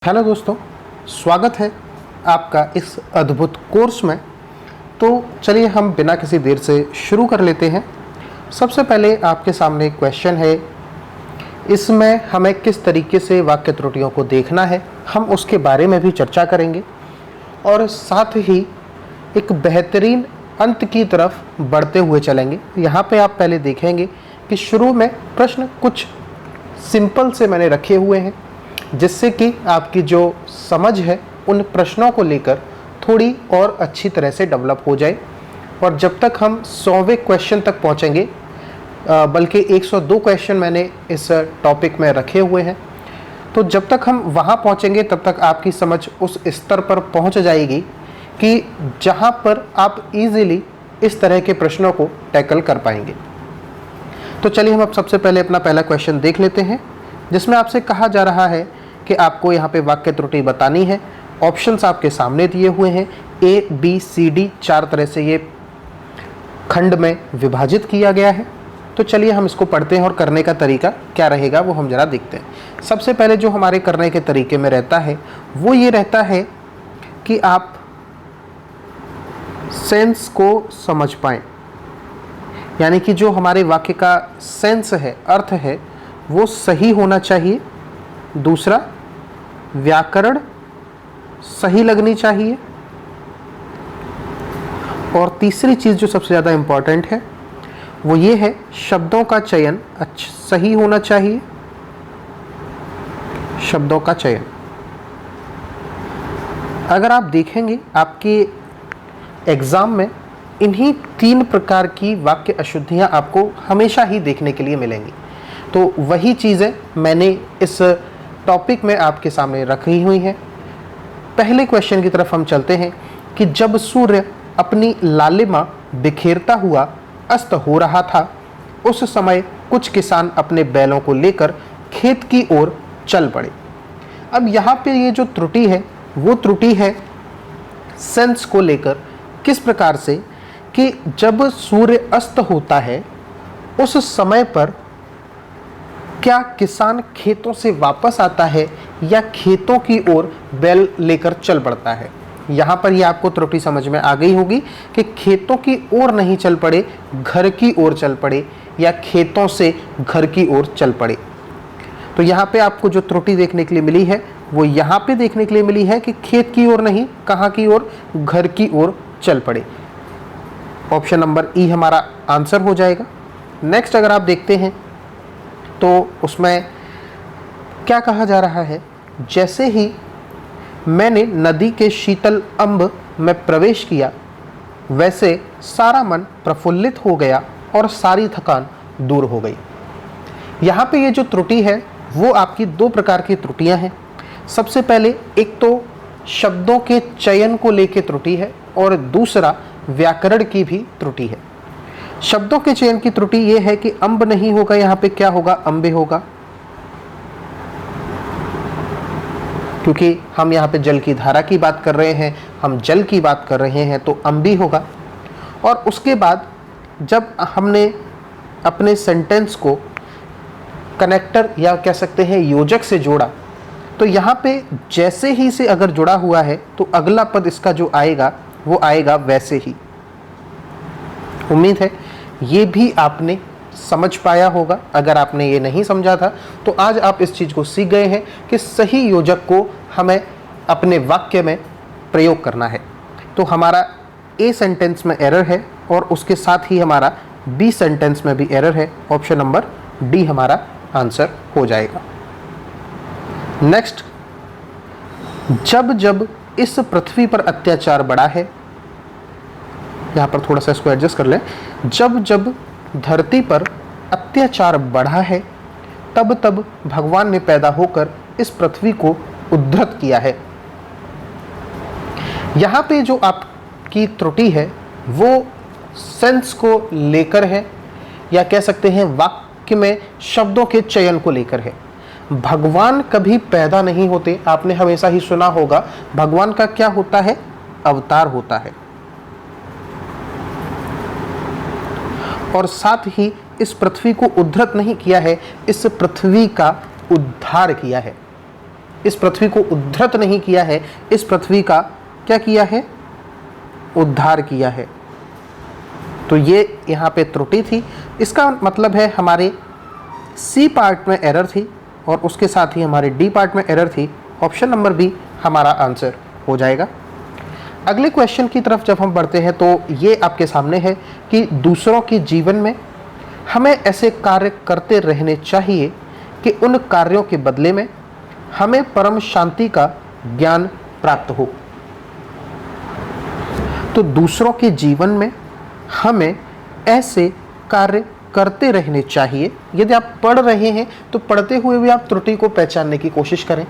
Hello दोस्तों, स्वागत है आपका इस अद्भुत कोर्स में। तो चलिए हम बिना किसी देर से शुरू कर लेते हैं। सबसे पहले आपके सामने एक क्वेश्चन है। इसमें हमें किस तरीके से वाक्य त्रुटियों को देखना है, हम उसके बारे में भी चर्चा करेंगे और साथ ही एक बेहतरीन अंत की तरफ बढ़ते हुए चलेंगे। यहाँ पे आप पहले देखेंगे कि शुरू में प्रश्न कुछ सिंपल से मैंने रखे हुए हैं, जिससे कि आपकी जो समझ है उन प्रश्नों को लेकर थोड़ी और अच्छी तरह से डेवलप हो जाए। और जब तक हम 100वें क्वेश्चन तक पहुंचेंगे, बल्कि 102 क्वेश्चन मैंने इस टॉपिक में रखे हुए हैं, तो जब तक हम वहां पहुंचेंगे तब तक आपकी समझ उस स्तर पर पहुंच जाएगी कि जहां पर आप इजीली इस तरह के प्रश्नों को टैकल कर पाएंगे। तो चलिए हम अब सबसे पहले अपना पहला क्वेश्चन देख लेते हैं, जिसमें आपसे कहा जा रहा है कि आपको यहाँ पे वाक्य त्रुटि बतानी है। ऑप्शंस आपके सामने दिए हुए हैं, ए बी सी डी, 4 तरह से ये खंड में विभाजित किया गया है। तो चलिए हम इसको पढ़ते हैं और करने का तरीका क्या रहेगा वो हम जरा देखते हैं। सबसे पहले जो हमारे करने के तरीके में रहता है वो ये रहता है कि आप सेंस को समझ पाएं, यानी कि जो हमारे वाक्य का सेंस है, अर्थ है, वो सही होना चाहिए। दूसरा, व्याकरण सही लगनी चाहिए। और तीसरी चीज़ जो सबसे ज़्यादा इम्पॉर्टेंट है वो ये है, शब्दों का चयन सही होना चाहिए। शब्दों का चयन, अगर आप देखेंगे आपके एग्ज़ाम में इन्हीं 3 प्रकार की वाक्य अशुद्धियाँ आपको हमेशा ही देखने के लिए मिलेंगी। तो वही चीज़ें मैंने इस टॉपिक में आपके सामने रखी हुई हैं। पहले क्वेश्चन की तरफ हम चलते हैं कि जब सूर्य अपनी लालिमा बिखेरता हुआ अस्त हो रहा था, उस समय कुछ किसान अपने बैलों को लेकर खेत की ओर चल पड़े। अब यहाँ पे ये जो त्रुटि है वो त्रुटि है सेंस को लेकर। किस प्रकार से कि जब सूर्य अस्त होता है उस समय पर क्या किसान खेतों से वापस आता है या खेतों की ओर बैल लेकर चल पड़ता है। यहाँ पर ये आपको त्रुटि समझ में आ गई होगी कि खेतों की ओर नहीं चल पड़े, घर की ओर चल पड़े, या खेतों से घर की ओर चल पड़े। तो यहाँ पे आपको जो त्रुटि देखने के लिए मिली है वो यहाँ पे देखने के लिए मिली है कि खेत की ओर नहीं, कहाँ की ओर, घर की ओर चल पड़े। ऑप्शन नंबर ई हमारा आंसर हो जाएगा। नेक्स्ट अगर आप देखते हैं तो उसमें क्या कहा जा रहा है, जैसे ही मैंने नदी के शीतल अम्ब में प्रवेश किया वैसे सारा मन प्रफुल्लित हो गया और सारी थकान दूर हो गई। यहाँ पे ये जो त्रुटि है वो आपकी 2 प्रकार की त्रुटियाँ हैं। सबसे पहले एक तो शब्दों के चयन को लेके त्रुटि है और दूसरा व्याकरण की भी त्रुटि है। शब्दों के चयन की त्रुटि ये है कि अम्ब नहीं होगा, यहाँ पे क्या होगा, अम्बे होगा, क्योंकि हम यहाँ पे जल की धारा की बात कर रहे हैं, हम जल की बात कर रहे हैं, तो अम्बी होगा। और उसके बाद जब हमने अपने सेंटेंस को कनेक्टर या कह सकते हैं योजक से जोड़ा, तो यहाँ पे जैसे ही से अगर जुड़ा हुआ है तो अगला पद इसका जो आएगा वो आएगा वैसे ही। उम्मीद है ये भी आपने समझ पाया होगा। अगर आपने ये नहीं समझा था तो आज आप इस चीज़ को सीख गए हैं कि सही योजक को हमें अपने वाक्य में प्रयोग करना है। तो हमारा ए सेंटेंस में एरर है और उसके साथ ही हमारा बी सेंटेंस में भी एरर है। ऑप्शन नंबर डी हमारा आंसर हो जाएगा। नेक्स्ट, जब जब इस पृथ्वी पर अत्याचार बढ़ा है, यहाँ पर थोड़ा सा इसको एडजस्ट कर लें, जब जब धरती पर अत्याचार बढ़ा है तब तब भगवान ने पैदा होकर इस पृथ्वी को उद्धृत किया है। यहाँ पे जो आपकी त्रुटि है वो सेंस को लेकर है, या कह सकते हैं वाक्य में शब्दों के चयन को लेकर है। भगवान कभी पैदा नहीं होते, आपने हमेशा ही सुना होगा भगवान का क्या होता है, अवतार होता है। और साथ ही इस पृथ्वी को उद्धृत नहीं किया है, इस पृथ्वी का उद्धार किया है। इस पृथ्वी को उद्धृत नहीं किया है, इस पृथ्वी का क्या किया है, उद्धार किया है। तो ये यहाँ पे त्रुटि थी। इसका मतलब है हमारे सी पार्ट में एरर थी और उसके साथ ही हमारे डी पार्ट में एरर थी। ऑप्शन नंबर बी हमारा आंसर हो जाएगा। अगले क्वेश्चन की तरफ जब हम बढ़ते हैं तो ये आपके सामने है कि दूसरों के जीवन में हमें ऐसे कार्य करते रहने चाहिए कि उन कार्यों के बदले में हमें परम शांति का ज्ञान प्राप्त हो। तो दूसरों के जीवन में हमें ऐसे कार्य करते रहने चाहिए। यदि आप पढ़ रहे हैं तो पढ़ते हुए भी आप त्रुटि को पहचानने की कोशिश करें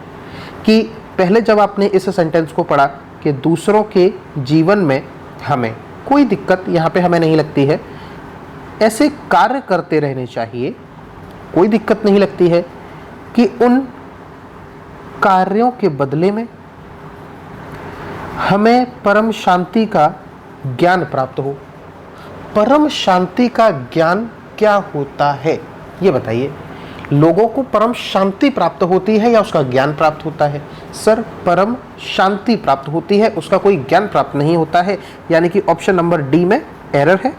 कि पहले जब आपने इस सेंटेंस को पढ़ा कि दूसरों के जीवन में हमें कोई दिक्कत यहाँ पे हमें नहीं लगती है, ऐसे कार्य करते रहने चाहिए, कोई दिक्कत नहीं लगती है कि उन कार्यों के बदले में हमें परम शांति का ज्ञान प्राप्त हो। परम शांति का ज्ञान क्या होता है ये बताइए। लोगों को परम शांति प्राप्त होती है या उसका ज्ञान प्राप्त होता है? सर, परम शांति प्राप्त होती है, उसका कोई ज्ञान प्राप्त नहीं होता है, यानी कि ऑप्शन नंबर डी में एरर है।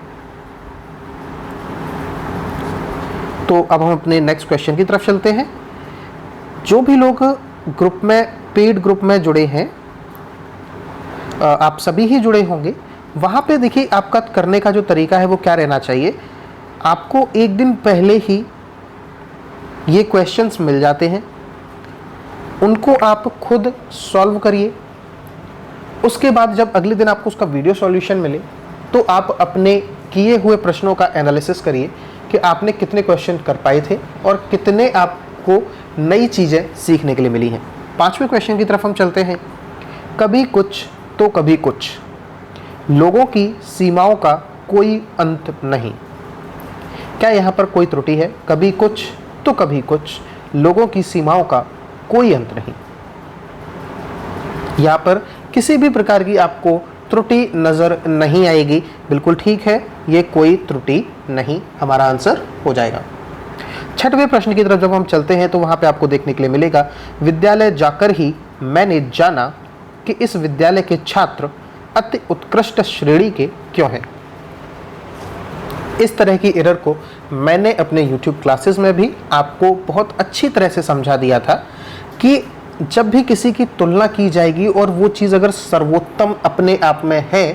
तो अब हम अपने नेक्स्ट क्वेश्चन की तरफ चलते हैं। जो भी लोग ग्रुप में, पेड ग्रुप में जुड़े हैं, आप सभी ही जुड़े होंगे, वहाँ पे देखिए आपका करने का जो तरीका है वो क्या रहना चाहिए। आपको एक दिन पहले ही ये क्वेश्चंस मिल जाते हैं, उनको आप खुद सॉल्व करिए। उसके बाद जब अगले दिन आपको उसका वीडियो सॉल्यूशन मिले तो आप अपने किए हुए प्रश्नों का एनालिसिस करिए कि आपने कितने क्वेश्चन कर पाए थे और कितने आपको नई चीज़ें सीखने के लिए मिली हैं। 5वें क्वेश्चन की तरफ हम चलते हैं। कभी कुछ तो कभी कुछ, लोगों की सीमाओं का कोई अंत नहीं। क्या यहाँ पर कोई त्रुटि है? कभी कुछ तो कभी कुछ, लोगों की सीमाओं का कोई अंत नहीं। यहाँ पर किसी भी प्रकार की आपको त्रुटि नज़र नहीं आएगी। बिल्कुल ठीक है, ये कोई त्रुटि नहीं, हमारा आंसर हो जाएगा। 6वें प्रश्न की तरफ जब हम चलते हैं तो वहाँ पे आपको देखने के लिए मिलेगा, विद्यालय जाकर ही मैंने जाना कि इस विद्यालय के छात्र अति उत्कृष्ट श्रेणी के क्यों हैं। इस तरह की एरर को मैंने अपने YouTube क्लासेस में भी आपको बहुत अच्छी तरह से समझा दिया था कि जब भी किसी की तुलना की जाएगी और वो चीज़ अगर सर्वोत्तम अपने आप में है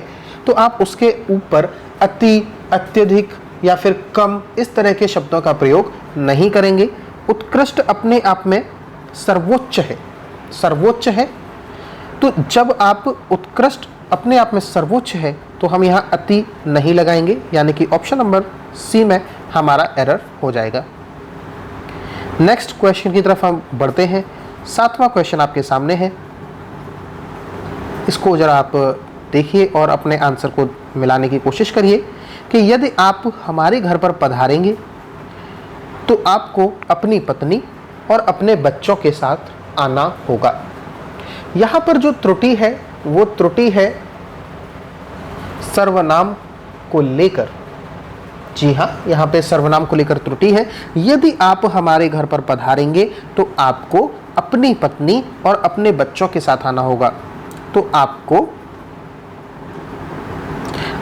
तो आप उसके ऊपर अति, अत्यधिक या फिर कम इस तरह के शब्दों का प्रयोग नहीं करेंगे। उत्कृष्ट अपने आप में सर्वोच्च है, सर्वोच्च है। तो जब आप उत्कृष्ट अपने आप में सर्वोच्च है तो हम यहाँ अति नहीं लगाएंगे, यानी कि ऑप्शन नंबर सी में हमारा एरर हो जाएगा। नेक्स्ट क्वेश्चन की तरफ हम बढ़ते हैं। 7वां क्वेश्चन आपके सामने है, इसको जरा आप देखिए और अपने आंसर को मिलाने की कोशिश करिए कि यदि आप हमारे घर पर पधारेंगे तो आपको अपनी पत्नी और अपने बच्चों के साथ आना होगा। यहाँ पर जो त्रुटि है वो त्रुटि है सर्वनाम को लेकर। जी हाँ, यहाँ पे सर्वनाम को लेकर त्रुटि है। यदि आप हमारे घर पर पधारेंगे तो आपको अपनी पत्नी और अपने बच्चों के साथ आना होगा। तो आपको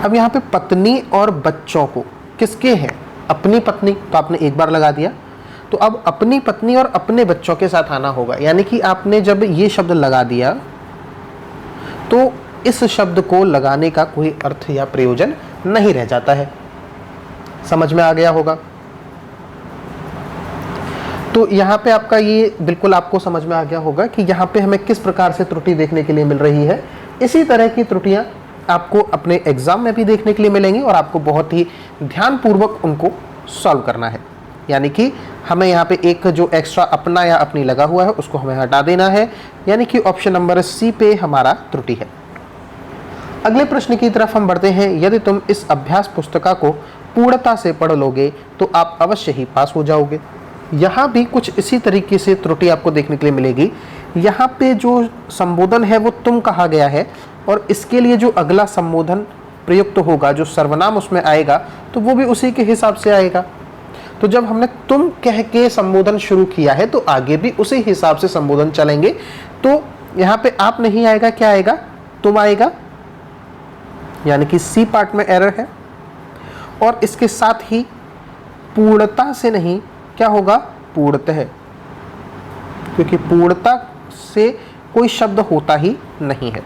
अब यहाँ पे पत्नी और बच्चों को किसके हैं? अपनी पत्नी, तो आपने एक बार लगा दिया। तो अब अपनी पत्नी और अपने बच्चों के साथ आना होगा, यानी कि आपने जब ये शब्द लगा दिया तो इस शब्द को लगाने का कोई अर्थ या प्रयोजन नहीं रह जाता है। समझ में आ गया होगा? तो यहाँ पे आपका ये बिल्कुल आपको समझ में आ गया होगा कि यहाँ पे हमें किस प्रकार से त्रुटि देखने के लिए मिल रही है। इसी तरह की त्रुटियाँ आपको अपने एग्जाम में भी देखने के लिए मिलेंगी और आपको बहुत ही ध्यानपूर्वक उनको सॉल्व करना है। यानी कि हमें यहाँ पे एक जो एक्स्ट्रा अपना या अपनी लगा हुआ है उसको हमें हटा देना है, यानी कि ऑप्शन नंबर सी पे हमारा त्रुटि है। अगले प्रश्न की तरफ हम बढ़ते हैं। यदि तुम इस अभ्यास पुस्तिका को पूर्णता से पढ़ लोगे तो आप अवश्य ही पास हो जाओगे। यहाँ भी कुछ इसी तरीके से त्रुटि आपको देखने के लिए मिलेगी। यहाँ पे जो संबोधन है वो तुम कहा गया है और इसके लिए जो अगला संबोधन प्रयुक्त होगा, जो सर्वनाम उसमें आएगा, तो वो भी उसी के हिसाब से आएगा। तो जब हमने तुम कह के संबोधन शुरू किया है तो आगे भी उसी हिसाब से संबोधन चलेंगे। तो यहाँ पे आप नहीं आएगा, क्या आएगा? तुम आएगा, यानी कि सी पार्ट में एरर है। और इसके साथ ही पूर्णता से नहीं, क्या होगा? पूर्णतः, क्योंकि पूर्णता से कोई शब्द होता ही नहीं है।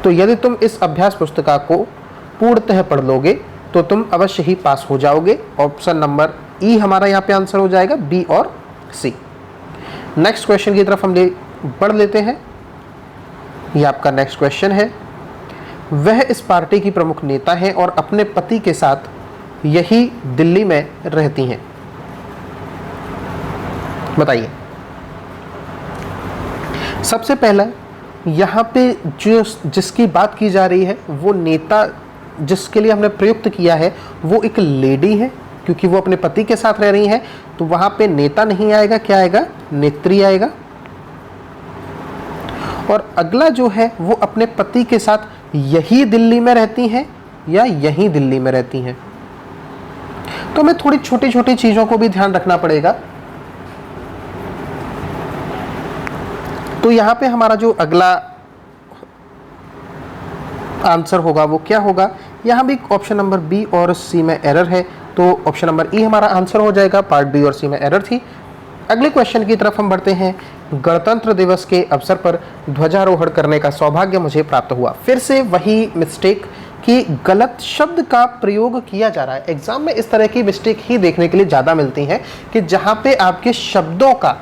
तो यदि तुम इस अभ्यास पुस्तिका को पूर्णतः पढ़ लोगे तो तुम अवश्य ही पास हो जाओगे। ऑप्शन नंबर ई हमारा यहाँ पे आंसर हो जाएगा, बी और सी। नेक्स्ट क्वेश्चन की तरफ हम बढ़ लेते हैं। ये आपका नेक्स्ट क्वेश्चन है। वह इस पार्टी की प्रमुख नेता हैं और अपने पति के साथ यही दिल्ली में रहती हैं। बताइए। सबसे पहला यहाँ पे जिसकी बात की जा रही है वो नेता जिसके लिए हमने प्रयुक्त किया है वो एक लेडी है, क्योंकि वो अपने पति के साथ रह रही हैं। तो वहां पे नेता नहीं आएगा, क्या आएगा? नेत्री आएगा। और अगला जो है वो अपने पति के साथ यही दिल्ली में रहती हैं या यही दिल्ली में रहती हैं। तो हमें थोड़ी छोटी छोटी चीजों को भी ध्यान रखना पड़ेगा। तो यहां पे हमारा जो अगला आंसर होगा वो क्या होगा? यहां भी ऑप्शन नंबर बी और सी में एरर है, तो ऑप्शन नंबर ई हमारा आंसर हो जाएगा। पार्ट बी और सी में एरर थी। अगले क्वेश्चन की तरफ हम बढ़ते हैं। गणतंत्र दिवस के अवसर पर ध्वजारोहण करने का सौभाग्य मुझे प्राप्त हुआ। फिर से वही मिस्टेक कि गलत शब्द का प्रयोग किया जा रहा है। एग्जाम में इस तरह की मिस्टेक ही देखने के लिए ज़्यादा मिलती हैं कि जहाँ पे आपके शब्दों का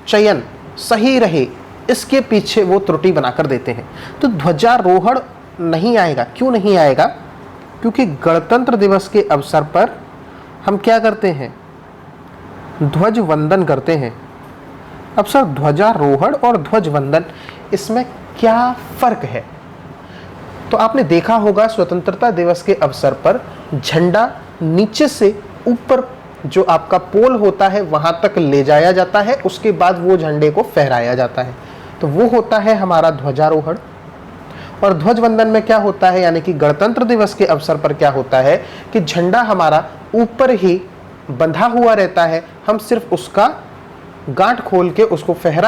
चयन सही रहे, इसके पीछे वो त्रुटि बनाकर देते हैं। तो ध्वजारोहण नहीं आएगा। क्यों नहीं आएगा? क्योंकि गणतंत्र दिवस के अवसर पर हम क्या करते हैं? ध्वज वंदन करते हैं। अब सर ध्वजारोहण और ध्वज वंदन, इसमें क्या फर्क है? तो आपने देखा होगा स्वतंत्रता दिवस के अवसर पर झंडा नीचे से ऊपर जो आपका पोल होता है वहां तक ले जाया जाता है, उसके बाद वो झंडे को फहराया जाता है। तो वो होता है हमारा ध्वजारोहण। और ध्वज वंदन में क्या होता है, यानी कि गणतंत्र दिवस के अवसर पर क्या होता है कि झंडा हमारा ऊपर ही बंधा हुआ रहता है, हम सिर्फ उसका गांठ खोल के उसको फहरा